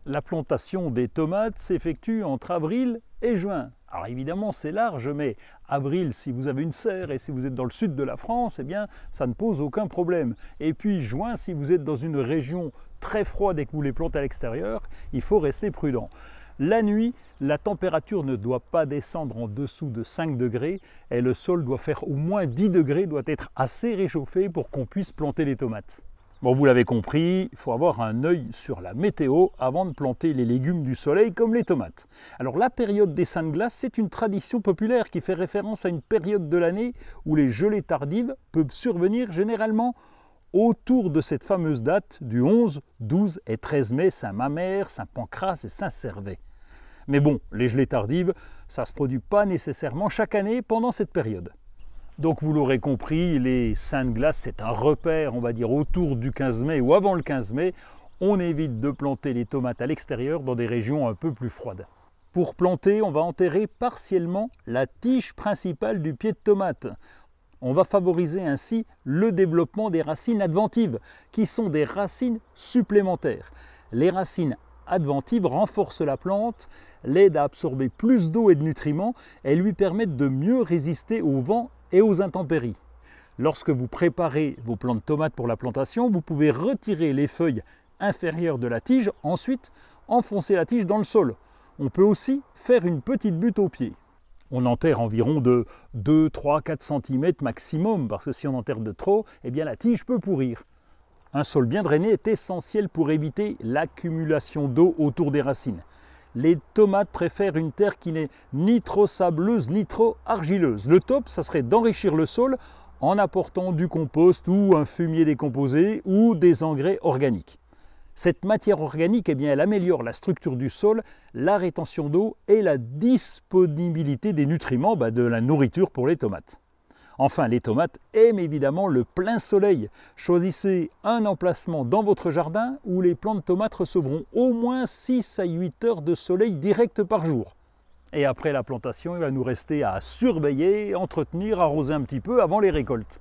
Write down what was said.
La plantation des tomates s'effectue entre avril et juin. Alors évidemment c'est large, mais avril si vous avez une serre et si vous êtes dans le sud de la France, eh bien ça ne pose aucun problème. Et puis juin si vous êtes dans une région très froide et que vous les plantez à l'extérieur, il faut rester prudent. La nuit, la température ne doit pas descendre en dessous de 5 degrés et le sol doit faire au moins 10 degrés, doit être assez réchauffé pour qu'on puisse planter les tomates. Bon, vous l'avez compris, il faut avoir un œil sur la météo avant de planter les légumes du soleil comme les tomates. Alors la période des saints de glace, c'est une tradition populaire qui fait référence à une période de l'année où les gelées tardives peuvent survenir généralement autour de cette fameuse date du 11, 12 et 13 mai, Saint-Mamère, Saint-Pancrace et Saint-Servais. Mais bon, les gelées tardives, ça ne se produit pas nécessairement chaque année pendant cette période. Donc vous l'aurez compris, les saints de glace, c'est un repère, on va dire, autour du 15 mai ou avant le 15 mai. On évite de planter les tomates à l'extérieur dans des régions un peu plus froides. Pour planter, on va enterrer partiellement la tige principale du pied de tomate. On va favoriser ainsi le développement des racines adventives, qui sont des racines supplémentaires. Les racines adventives renforcent la plante, l'aident à absorber plus d'eau et de nutriments et lui permettent de mieux résister au vent et aux intempéries. Lorsque vous préparez vos plants de tomates pour la plantation, vous pouvez retirer les feuilles inférieures de la tige, ensuite enfoncer la tige dans le sol. On peut aussi faire une petite butte au pied. On enterre environ de 2, 3, 4 cm maximum, parce que si on enterre de trop, eh bien la tige peut pourrir. Un sol bien drainé est essentiel pour éviter l'accumulation d'eau autour des racines. Les tomates préfèrent une terre qui n'est ni trop sableuse ni trop argileuse. Le top, ça serait d'enrichir le sol en apportant du compost ou un fumier décomposé ou des engrais organiques. Cette matière organique, eh bien, elle améliore la structure du sol, la rétention d'eau et la disponibilité des nutriments, de la nourriture pour les tomates. Enfin, les tomates aiment évidemment le plein soleil. Choisissez un emplacement dans votre jardin où les plants de tomates recevront au moins 6 à 8 heures de soleil direct par jour. Et après la plantation, il va nous rester à surveiller, entretenir, arroser un petit peu avant les récoltes.